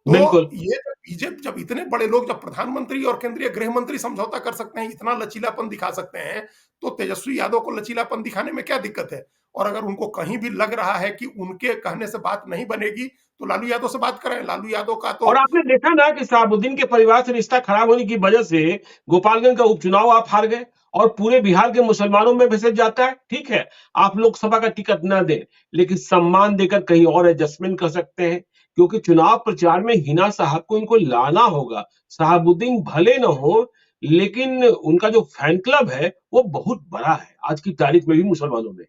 तो बिल्कुल। ये जब इतने बड़े लोग, जब प्रधानमंत्री और केंद्रीय गृह मंत्री समझौता कर सकते हैं, इतना लचीलापन दिखा सकते हैं, तो तेजस्वी यादव को लचीलापन दिखाने में क्या दिक्कत है? और अगर उनको कहीं भी लग रहा है कि उनके कहने से बात नहीं बनेगी, तो लालू यादव से बात करें। लालू यादव का तो और आपने देखा ना कि शहाबुद्दीन के परिवार से रिश्ता खराब होने की वजह से गोपालगंज का उपचुनाव आप हार गए और पूरे बिहार के मुसलमानों में मैसेज जाता है। ठीक है, आप लोकसभा का टिकट ना दें, लेकिन सम्मान देकर कहीं और एडजस्टमेंट कर सकते हैं, क्योंकि चुनाव प्रचार में हिना साहब को इनको लाना होगा। शहाबुद्दीन भले न हो, लेकिन उनका जो फैन क्लब है वो बहुत बड़ा है आज की तारीख में भी मुसलमानों में।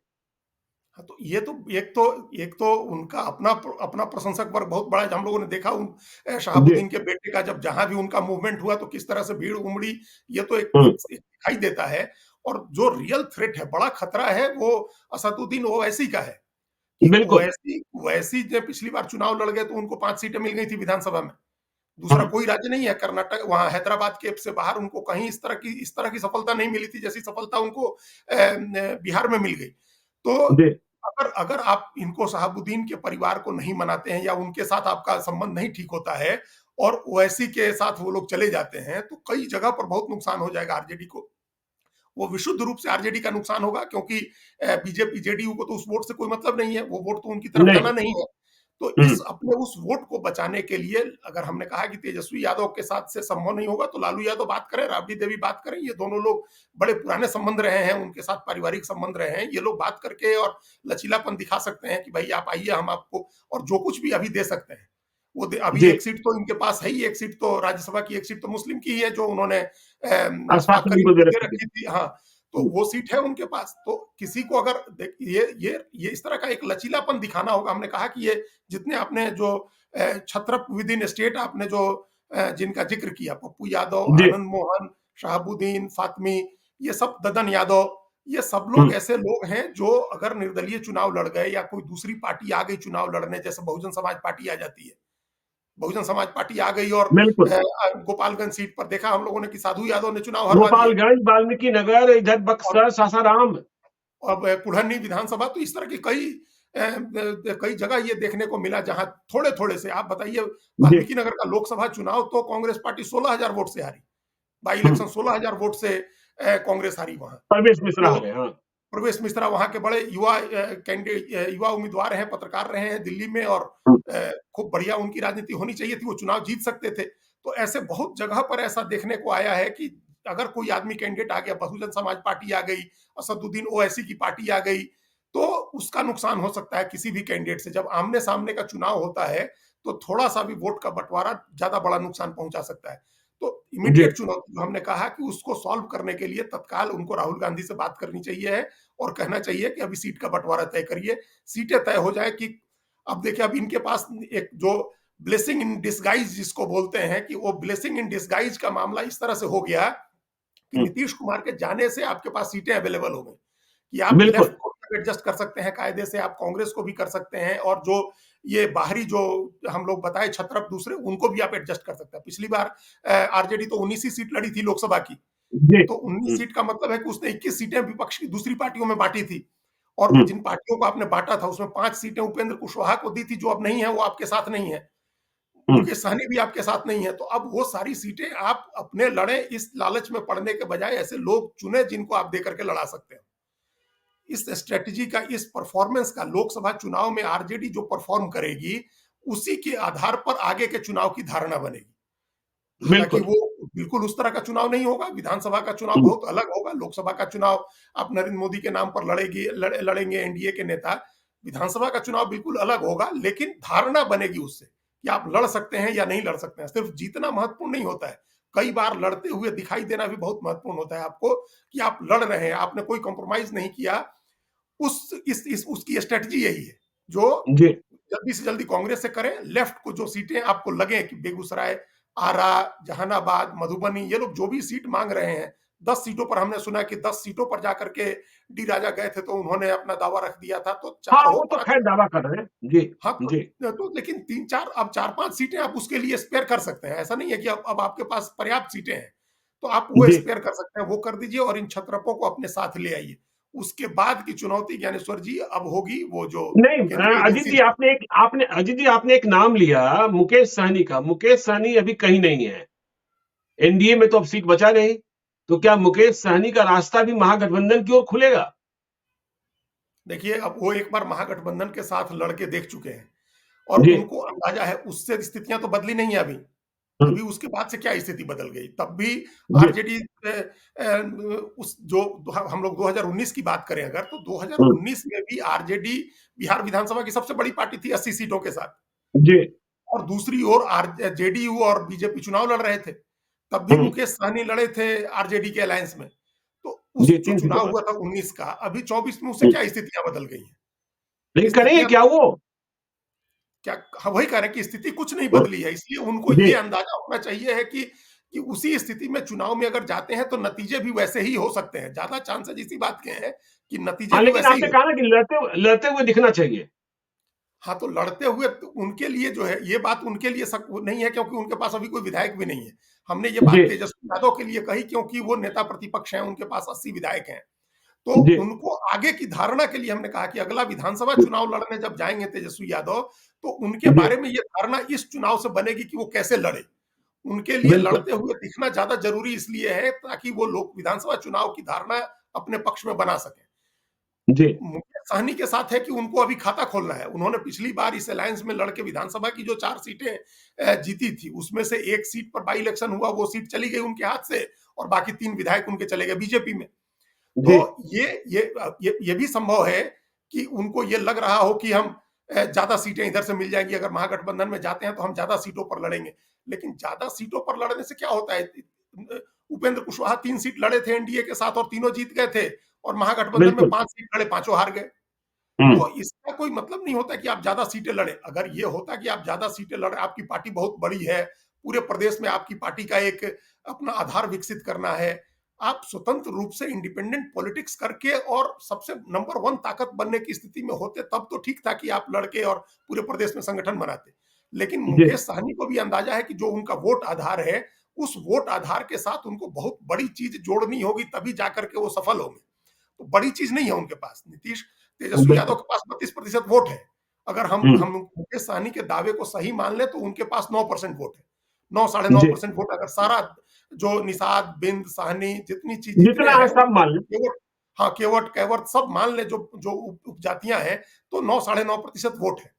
हाँ, तो ये तो एक तो उनका अपना अपना प्रशंसक वर्ग बहुत बड़ा है। हम लोगों ने देखा जी। शहाबुद्दीन के बेटे का जब जहां भी उनका मूवमेंट हुआ, तो किस तरह से भीड़ उमड़ी। ये तो हम्म, एक दिखाई देता है। और जो रियल थ्रेट है, बड़ा खतरा है, वो असदुद्दीन ओवैसी का है। कि बिल्कुल। ओवैसी ओवैसी जब पिछली बार चुनाव लड़ गए, तो उनको 5 सीटें मिल गई थी विधानसभा में। दूसरा हम्म, कोई राज्य नहीं है, कर्नाटक, वहाँ हैदराबाद के से बाहर उनको कहीं इस तरह की सफलता नहीं मिली थी, जैसी सफलता उनको बिहार में मिल गई। तो जी। अगर अगर आप इनको, शहाबुद्दीन के परिवार को नहीं मनाते हैं, या उनके साथ आपका संबंध नहीं ठीक होता है, और ओवैसी के साथ वो लोग चले जाते हैं, तो कई जगह पर बहुत नुकसान हो जाएगा आरजेडी को। वो विशुद्ध रूप से आरजेडी का नुकसान होगा, क्योंकि बीजेपी, जेडीयू को तो उस वोट से कोई मतलब नहीं है, वो वोट तो उनकी तरफ नहीं। जाना नहीं है। तो हम्म, उस वोट को बचाने के लिए, अगर हमने कहा कि तेजस्वी यादव के साथ से संभव नहीं होगा, तो लालू यादव बात करें, राबड़ी देवी बात करें। ये दोनों लोग बड़े पुराने संबंध रहे हैं, उनके साथ पारिवारिक संबंध रहे हैं। ये लोग बात करके और लचीलापन दिखा सकते हैं कि भाई आप आइए, हम आपको और जो कुछ भी अभी दे सकते हैं, अभी जी एक सीट तो इनके पास है ही, एक सीट तो राज्यसभा की, एक सीट तो मुस्लिम की ही है जो उन्होंने आसपास अशफाक में करीम को दे दे रखी थी। रखी थी। हाँ, तो वो सीट है उनके पास। तो किसी को अगर ये इस तरह का एक लचीलापन दिखाना होगा। हमने कहा कि ये जितने आपने जो छत्रप विद इन स्टेट आपने जो जिनका जिक्र किया, पप्पू यादव, जी आनंद मोहन, शहाबुद्दीन, फातमी, ये सब, ददन यादव, ये सब लोग हम्म, ऐसे लोग हैं जो अगर निर्दलीय चुनाव लड़ गए या कोई दूसरी पार्टी आ गई चुनाव लड़ने, जैसे बहुजन समाज पार्टी आ जाती है, बहुजन समाज पार्टी आ गई और बिल्कुल। गोपालगंज सीट पर देखा हम लोगों ने कि साधु यादव ने चुनाव हरवा दिया। गोपालगंज, वाल्मीकि नगर, इधर और बक्सर, सासाराम। अब कुढ़नी विधानसभा, तो इस तरह की कई जगह ये देखने को मिला जहां थोड़े थोड़े से, आप बताइए, जी वाल्मीकि नगर का लोकसभा चुनाव तो कांग्रेस पार्टी 16,000 वोट से हारी, बाई हम्म, इलेक्शन 16,000 वोट से कांग्रेस हारी वहां। परवेश मिश्रा तो हारे, हाँ। प्रवेश मिश्रा वहां के बड़े कैंडिडेट, युवा उम्मीदवार हैं, पत्रकार रहे हैं दिल्ली में, और हम्म, खूब बढ़िया उनकी राजनीति होनी चाहिए थी, वो चुनाव जीत सकते थे। तो ऐसे बहुत जगह पर ऐसा देखने को आया है कि अगर कोई आदमी कैंडिडेट आ गया, बहुजन समाज पार्टी आ गई, असदुद्दीन ओवैसी की पार्टी आ गई, तो उसका नुकसान हो सकता है किसी भी कैंडिडेट से। जब आमने सामने का चुनाव होता है तो थोड़ा सा भी वोट का बंटवारा ज्यादा बड़ा नुकसान पहुंचा सकता है। तो जी इमीडिएट चुनौती जो हमने कहा कि उसको सॉल्व करने के लिए तत्काल उनको राहुल गांधी से बात करनी चाहिए है, और कहना चाहिए कि अभी सीट का बंटवारा तय करिए, सीटें तय हो जाए। कि अब देखिए, अब इनके पास एक जो ब्लेसिंग इन डिसगाइज जिसको बोलते हैं, कि वो ब्लेसिंग इन डिसगाइज का मामला इस तरह से हो गया कि हम्म, नीतीश कुमार के जाने से आपके पास सीटें अवेलेबल हो गई, कि आप लेफ्ट बिल्कुल। को भी एडजस्ट कर सकते हैं कायदे से, आप कांग्रेस को भी कर सकते हैं, और जो ये बाहरी जो हम लोग बताए छत्रप दूसरे, उनको भी आप एडजस्ट कर सकते हैं। पिछली बार आरजेडी तो 19 ही सीट लड़ी थी लोकसभा की, जी तो 19 सीट का मतलब है कि उसने 21 सीटें विपक्ष की दूसरी पार्टियों में बांटी थी, और वो हम्म, जिन पार्टियों को आपने बांटा था उसमें 5 सीटें उपेंद्र कुशवाहा को दी थी, जो अब नहीं है, वो आपके साथ नहीं है। हम्म, मुकेश सहनी भी आपके साथ नहीं है। तो अब वो सारी सीटें आप अपने लड़े, इस लालच में पड़ने के बजाय ऐसे लोग चुने जिनको आप दे करके लड़ा सकते हैं। इस स्ट्रेटजी का, इस परफॉर्मेंस का, लोकसभा चुनाव में आरजेडी जो परफॉर्म करेगी, उसी के आधार पर आगे के चुनाव की धारणा बनेगी। हालांकि बिल्कुल। वो बिल्कुल उस तरह का चुनाव नहीं होगा, विधानसभा का चुनाव हम्म, बहुत अलग होगा। लोकसभा का चुनाव आप नरेंद्र मोदी के नाम पर लड़ेंगे एनडीए के नेता, विधानसभा का चुनाव बिल्कुल अलग होगा, लेकिन धारणा बनेगी उससे कि आप लड़ सकते हैं या नहीं लड़ सकते हैं। सिर्फ जीतना महत्वपूर्ण नहीं होता है, कई बार लड़ते हुए दिखाई देना भी बहुत महत्वपूर्ण होता है आपको, कि आप लड़ रहे हैं, आपने कोई कॉम्प्रोमाइज नहीं किया। उसकी स्ट्रेटजी यही है, जो जी जल्दी से जल्दी कांग्रेस से करें, लेफ्ट को जो सीटें आपको लगे कि बेगूसराय, आरा, जहानाबाद, मधुबनी, ये लोग जो भी सीट मांग रहे हैं, 10 सीटों पर हमने सुना कि 10 सीटों पर जाकर के डी राजा गए थे, तो उन्होंने अपना दावा रख दिया था। तो हाँ, 4 हो, वो तो 5 खैर हो। दावा कर रहे हैं। जी हाँ, जी तो लेकिन 3-4, अब 4-5 सीटें आप उसके लिए स्पेयर कर सकते हैं। ऐसा नहीं है कि अब आपके पास पर्याप्त सीटें हैं, तो आप वो जी स्पेयर कर सकते हैं, वो कर दीजिए और इन छत्रपों को अपने साथ ले आइए। उसके बाद की चुनौती, ज्ञानेश्वर जी, अब होगी वो जो नहीं, केंद्रीय अजीत एजेंसी। जी, अजीत जी, आपने एक नाम लिया मुकेश सहनी का। मुकेश सहनी अभी कहीं नहीं है, एनडीए में तो अब सीट बचा नहीं। तो क्या मुकेश सहनी का रास्ता भी महागठबंधन की ओर खुलेगा? देखिए, अब वो एक बार महागठबंधन के साथ लड़के देख चुके हैं, और जी उनको अंदाजा है, उससे स्थितियां तो बदली नहीं है अभी। हम्म, अभी उसके बाद से क्या स्थिति बदल गई, तब भी जी आरजेडी उस जो हम लोग 2019 की बात करें अगर, तो हम्म, 2019 में भी आरजेडी बिहार विधानसभा की सबसे बड़ी पार्टी थी 80 सीटों के साथ, जी और दूसरी ओर जेडीयू और बीजेपी चुनाव लड़ रहे थे। तब भी हम्म, मुकेश सहनी लड़े थे आरजेडी के अलायंस में। तो उस जी जो 3 सीटों चुनाव पर। हुआ था 19 का, अभी 24 में उससे हम्म, क्या स्थितियां बदल गई हैं? लेकिन करेंगे स्थितियां क्या वो? क्या, हाँ, वही कह रहे हैं कि स्थिति कुछ नहीं हम्म, बदली है, इसलिए उनको जी ये अंदाजा होना चाहिए है कि उसी स्थिति में चुनाव में अगर जाते हैं तो नतीजे भी वैसे ही हो सकते हैं। ज्यादा चांसेस इसी बात के हैं कि नतीजे हाँ, भी लेकिन वैसे ही आपने हो। कहा ना कि लड़ते हुए दिखना चाहिए। हाँ, तो लड़ते हुए तो उनके लिए जो है, ये बात उनके लिए नहीं है, क्योंकि उनके पास अभी कोई विधायक भी नहीं है। हमने ये जी बात तेजस्वी यादव के लिए कही, क्योंकि वो नेता प्रतिपक्ष हैं, उनके पास 80 विधायक हैं। तो जी उनको आगे की धारणा के लिए हमने कहा कि अगला विधानसभा चुनाव लड़ने जब जाएंगे तेजस्वी यादव, तो उनके जी बारे में ये धारणा इस चुनाव से बनेगी कि वो कैसे लड़े। उनके लिए बिल्कुल। लड़ते हुए दिखना ज्यादा जरूरी इसलिए है, ताकि वो लोग विधानसभा चुनाव की धारणा अपने पक्ष में बना सकें। जी मुकेश सहनी के साथ है कि उनको अभी खाता खोलना है। उन्होंने पिछली बार इस अलायंस में लड़के विधानसभा की जो 4 सीटें जीती थी, उसमें से एक सीट पर बाई इलेक्शन हुआ, वो सीट चली गई उनके हाथ से, और बाकी 3 विधायक उनके चले गए बीजेपी में। जी तो ये भी संभव है कि उनको ये लग रहा हो कि हम ज्यादा सीटें इधर से मिल जाएंगी, अगर महागठबंधन में जाते हैं तो हम ज्यादा सीटों पर लड़ेंगे। लेकिन ज्यादा सीटों पर लड़ने से क्या होता है? उपेंद्र कुशवाहा 3 सीट लड़े थे एनडीए के साथ और तीनों जीत गए थे, और महागठबंधन में बिल्कुल। 5 सीट लड़े, पांचों हार गए। हम्म। तो इसका कोई मतलब नहीं होता कि आप ज्यादा सीटें लड़े। अगर ये होता कि आप ज्यादा सीटें लड़े, आपकी पार्टी बहुत बड़ी है, पूरे प्रदेश में आपकी पार्टी का एक अपना आधार विकसित करना है, आप स्वतंत्र रूप से इंडिपेंडेंट पॉलिटिक्स करके और सबसे नंबर 1 ताकत बनने की स्थिति में होते, तब तो ठीक था कि आप लड़के और पूरे प्रदेश में संगठन बनाते। लेकिन जी। मुकेश सहनी को भी अंदाजा है कि जो उनका वोट आधार है, उस वोट आधार के साथ उनको बहुत बड़ी चीज जोड़नी होगी, तभी जाकर के वो सफल होंगे। तो बड़ी चीज नहीं है उनके पास। तेजस्वी यादव बिल्कुल। के पास 32% वोट है। अगर हम हम्म। हम मुकेश सहनी के दावे को सही मान लें तो उनके पास 9% वोट है। 9 साढ़े 9 जी। परसेंट वोट, अगर सारा जो निषाद, बिंद, सहनी जितनी चीज जितने जितना है हैं सब मान लें। केवट, हाँ केवट कैवर्त सब मान ले, जो जो उपजातियां हैं, तो 9 साढ़े 9% वोट है।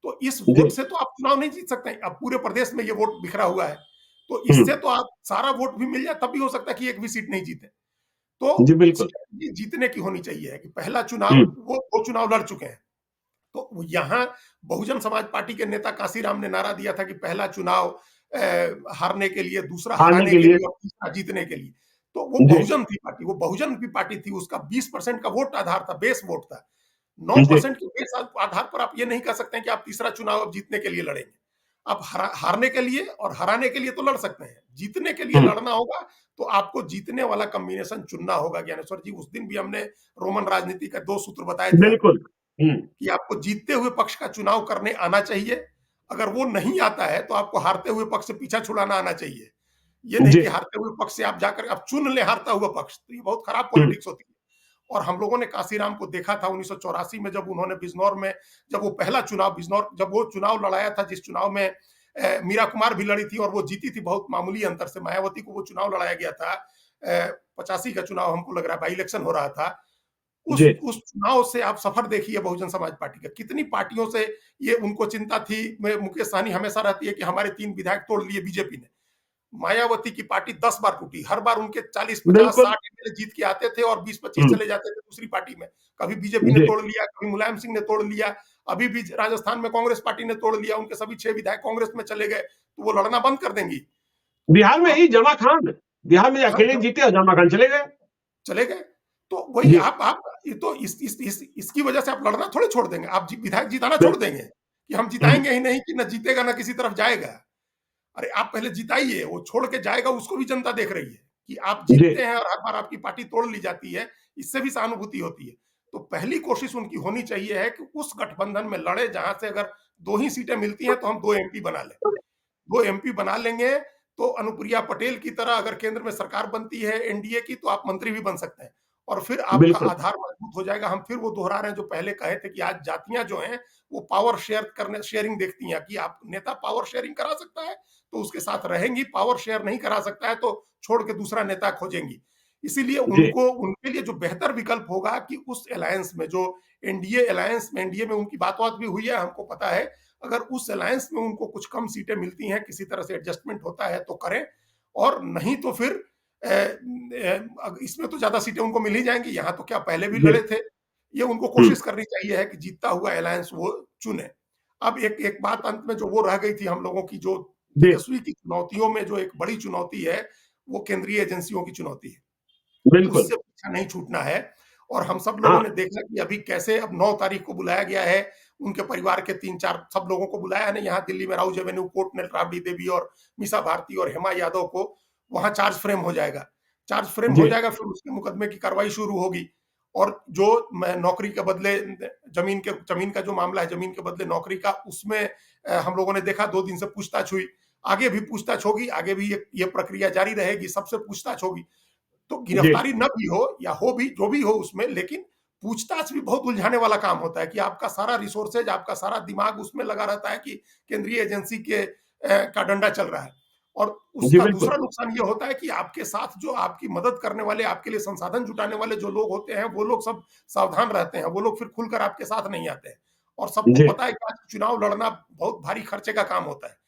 तो इस जी। वोट से तो आप चुनाव नहीं जीत सकते। अब पूरे प्रदेश में ये वोट बिखरा हुआ है, तो हम्म। इससे तो आप सारा वोट भी मिल जाए, तब भी हो सकता है कि एक भी सीट नहीं जीते। तो जी बिल्कुल। स्ट्रेटजी जीतने की होनी चाहिए, है कि पहला चुनाव, हम्म। वो 2 चुनाव लड़ चुके हैं। तो यहाँ बहुजन समाज पार्टी के नेता कांसीराम ने नारा दिया था कि पहला चुनाव हारने के लिए, दूसरा हारने हराने के के लिए। लिए और तीसरा जीतने के लिए। तो वो जी। बहुजन थी पार्टी, वो बहुजन की पार्टी थी, उसका 20% का वोट आधार था, बेस वोट था। जी। 9% के बेस आधार पर आप ये नहीं कह सकते हैं कि आप तीसरा चुनाव अब जीतने के लिए लड़ेंगे। आप हारने के लिए और हराने के लिए तो लड़ सकते हैं, जीतने के लिए हम्म। लड़ना होगा। तो आपको जीतने वाला कॉम्बिनेशन चुनना होगा। ज्ञानेश्वर जी, उस दिन भी हमने रोमन राजनीति का 2 सूत्र बताए थे आपको, बिल्कुल। हम्म। कि आपको जीतते हुए पक्ष का चुनाव करने आना चाहिए। अगर वो नहीं आता है तो आपको हारते हुए पक्ष से पीछा छुड़ाना आना चाहिए। ये नहीं जी। कि हारते हुए पक्ष से आप जाकर आप चुन ले हारता हुआ पक्ष, तो ये बहुत खराब हम्म। पॉलिटिक्स होती है। और हम लोगों ने कांसीराम को देखा था 1984 में, जब उन्होंने बिजनौर में, जब वो पहला चुनाव बिजनौर, जब वो चुनाव लड़ाया था, जिस चुनाव में मीरा कुमार भी लड़ी थी और वो जीती थी बहुत मामूली अंतर से। मायावती को वो चुनाव लड़ाया गया था, 85 का चुनाव हमको लग रहा है, बाई इलेक्शन हो रहा था। उस जी। उस चुनाव से आप सफर देखिए बहुजन समाज पार्टी का, कितनी पार्टियों से ये उनको चिंता थी। मुकेश सहनी हमेशा रहती है कि हमारे 3 विधायक तोड़ लिए बीजेपी ने। मायावती की पार्टी 10 बार टूटी, हर बार उनके 40, 50, बिल्कुल। 60 एमएलए जीत के आते थे और 20-25 हम्म। चले जाते थे दूसरी पार्टी में। कभी बीजेपी ने जी। तोड़ लिया, कभी मुलायम सिंह ने तोड़ लिया, अभी भी राजस्थान में कांग्रेस पार्टी ने तोड़ लिया, उनके सभी 6 विधायक कांग्रेस में चले गए, तो वो लड़ना बंद कर देंगी। बिहार में आप ही जमा खान, बिहार में हाँ, अकेले जीते और जमा खान चले गए। चले गए। तो वही जी। आप ये तो इसकी वजह से आप लड़ना थोड़े छोड़ देंगे, आप विधायक जिताना छोड़ बिल्कुल। देंगे कि हम हम्म। जिताएंगे ही नहीं, कि न जीतेगा न किसी तरफ जाएगा। अरे आप पहले जिताइए, वो छोड़ के जाएगा उसको भी जनता देख रही है कि आप जी। जीतते हैं और हर बार आपकी पार्टी तोड़ ली जाती है, इससे भी सहानुभूति होती है। तो पहली कोशिश उनकी होनी चाहिए है कि उस गठबंधन में लड़े जहां से अगर 2 ही सीटें मिलती हैं तो हम 2 एमपी बना लें। 2 एमपी बना लेंगे तो अनुप्रिया पटेल की तरह अगर केंद्र में सरकार बनती है एनडीए की, तो आप मंत्री भी बन सकते हैं और फिर आपका बिल्कुल। आधार मजबूत हो जाएगा। हम फिर वो दोहरा रहे हैं जो पहले कहे थे कि आज जातियां जो हैं वो पावर शेयरिंग देखती हैं, कि आप नेता पावर शेयरिंग करा सकता है तो उसके साथ रहेंगी, पावर शेयर नहीं करा सकता है तो छोड़ के दूसरा नेता खोजेंगी। इसीलिए जी। उनको, उनके लिए जो बेहतर विकल्प होगा कि उस अलायंस में, जो एनडीए में उनकी बात बात भी हुई है, हमको पता है। अगर उस अलायंस में उनको कुछ कम सीटें मिलती हैं, किसी तरह से एडजस्टमेंट होता है तो करें, और नहीं तो फिर इसमें तो ज्यादा सीटें उनको मिल ही जाएंगी। यहाँ तो क्या पहले भी जी। लड़े थे। ये उनको हम्म। कोशिश करनी चाहिए है कि जीतता हुआ अलायंस वो चुने। अब एक एक बात अंत में जो वो रह गई थी हम लोगों की, जो जी। तेजस्वी की चुनौतियों में जो एक बड़ी चुनौती है, वो केंद्रीय एजेंसियों की चुनौती है। बिल्कुल। उससे पीछा नहीं छूटना है। और हम सब लोगों हाँ। ने देखा कि अभी कैसे अब 9 तारीख को बुलाया गया है, उनके परिवार के 3-4 सब लोगों को बुलाया है ना, यहाँ दिल्ली में राउज एवेन्यू कोर्ट ने राबड़ी देवी और मीसा भारती और हेमा यादव को वहां चार्ज फ्रेम हो जाएगा। चार्ज फ्रेम हो जी। जाएगा, फिर उसके मुकदमे की कार्रवाई शुरू होगी। और जो नौकरी के बदले जमीन का जो मामला है, जमीन के बदले नौकरी का, उसमें हम लोगों ने देखा 2 दिन से पूछताछ हुई। आगे भी पूछताछ होगी, आगे भी ये प्रक्रिया जारी रहेगी, सबसे पूछताछ होगी। तो जी। गिरफ्तारी न भी हो या हो भी, जो भी हो उसमें, लेकिन पूछताछ भी बहुत उलझाने वाला काम होता है कि आपका सारा रिसोर्सेज, आपका सारा दिमाग उसमें लगा रहता है कि केंद्रीय एजेंसी का डंडा चल रहा है। और जी उसका दूसरा बिल्कुल। नुकसान ये होता है कि आपके साथ जो आपकी मदद करने वाले, आपके लिए संसाधन जुटाने वाले जो लोग होते हैं, वो लोग सब सावधान रहते हैं, वो लोग फिर खुलकर आपके साथ नहीं आते हैं। और सबको जी। पता है कि आज चुनाव लड़ना बहुत भारी खर्चे का काम होता है।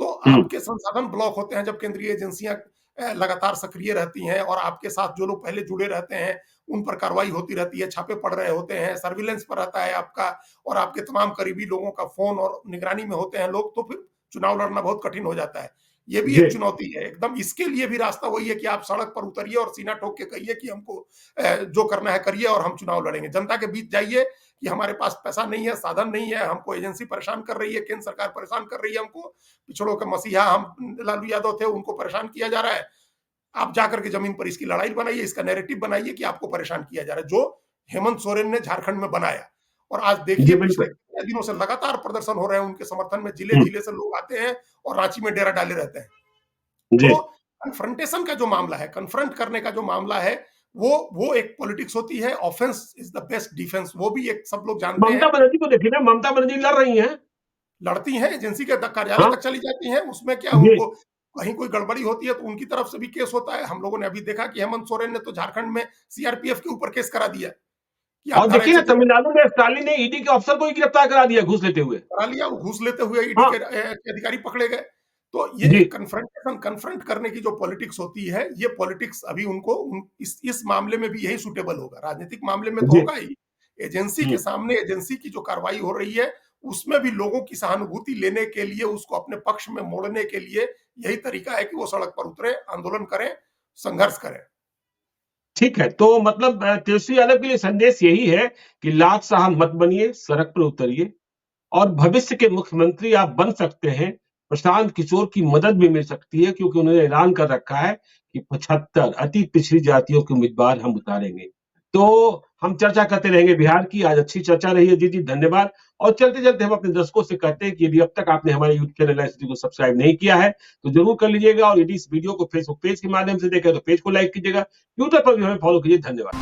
तो हम्म। आपके संसाधन ब्लॉक होते हैं जब केंद्रीय एजेंसियां लगातार सक्रिय रहती हैं और आपके साथ जो लोग पहले जुड़े रहते हैं उन पर कार्रवाई होती रहती है, छापे पड़ रहे होते हैं, सर्विलेंस पर रहता है आपका और आपके तमाम करीबी लोगों का फोन और निगरानी में होते हैं लोग, तो फिर चुनाव लड़ना बहुत कठिन हो जाता है। ये भी जी एक चुनौती है एकदम। इसके लिए भी रास्ता वही है कि आप सड़क पर उतरिए और सीना ठोक के कहिए कि हमको जो करना है करिए और हम चुनाव लड़ेंगे। जनता के बीच जाइए कि हमारे पास पैसा नहीं है, साधन नहीं है, हमको एजेंसी परेशान कर रही है, केंद्र सरकार परेशान कर रही है हमको, पिछड़ों के मसीहा हम लालू यादव थे, उनको परेशान किया जा रहा है। आप जाकर के जमीन पर इसकी लड़ाई बनाइए, इसका नैरेटिव बनाइए कि आपको परेशान किया जा रहा है, जो हेमंत सोरेन ने झारखंड में बनाया। और आज देखिए जी पिछले बिल्कुल। कितने दिनों से लगातार प्रदर्शन हो रहे हैं उनके समर्थन में, जिले हम्म, जिले से लोग आते हैं और रांची में डेरा डाले रहते हैं। जी। तो कन्फ्रंटेशन का जो मामला है, कन्फ्रंट करने का जो मामला है, वो एक पॉलिटिक्स होती है। Offence is the best defence, वो भी एक सब लोग जानते ममता हैं। बनर्जी को देखिए ना, ममता बनर्जी लड़ रही हैं। लड़ती हैं, एजेंसी के कार्यालय हाँ तक चली जाती हैं, उसमें क्या जी। उनको कहीं कोई गड़बड़ी होती है तो उनकी तरफ से भी केस होता है। हम लोगों ने अभी देखा कि हेमंत सोरेन ने तो झारखंड में सीआरपीएफ के ऊपर केस करा दिया कि आप और धारा देखिए ना, 173 तमिलनाडु में स्टालिन ने ईडी के अफसर को ही गिरफ्तार करा दिया घूस लेते हुए। करा लिया, वो घूस लेते हुए ईडी हाँ के अधिकारी पकड़े गए। तो ये जी। एक कन्फ्रंटेशन, कन्फ्रंट करने की जो पॉलिटिक्स होती है, ये पॉलिटिक्स अभी उनको इस मामले में भी यही सूटेबल होगा। राजनीतिक मामले में तो जी। होगा ही, एजेंसी के हम्म, सामने एजेंसी की जो कार्रवाई हो रही है उसमें भी लोगों की सहानुभूति लेने के लिए, उसको अपने पक्ष में मोड़ने के लिए यही तरीका है कि वो सड़क पर उतरे, आंदोलन करें, संघर्ष करें। ठीक है। तो मतलब तेजस्वी यादव के लिए संदेश यही है कि लाट साहब मत बनिए, सड़क पर उतरिए और भविष्य के मुख्यमंत्री आप बन सकते हैं। प्रशांत किशोर की मदद भी मिल सकती है क्योंकि उन्होंने ऐलान कर रखा है कि 75 अति पिछड़ी जातियों के उम्मीदवार हम उतारेंगे। तो हम चर्चा करते रहेंगे बिहार की। आज अच्छी चर्चा रही है। जी, जी, धन्यवाद। और चलते-चलते हम अपने दर्शकों से कहते हैं कि यदि अब तक आपने हमारे यूट्यूब चैनल एसटी को सब्सक्राइब नहीं किया है, तो ज़रूर कर लीजिएगा और यदि इस वीडियो को फेसबुक पेज के माध्यम से देखें, तो पेज को लाइक कीजिएगा। ट्विटर पर भी हमें फॉलो कीजिए। धन्यवाद।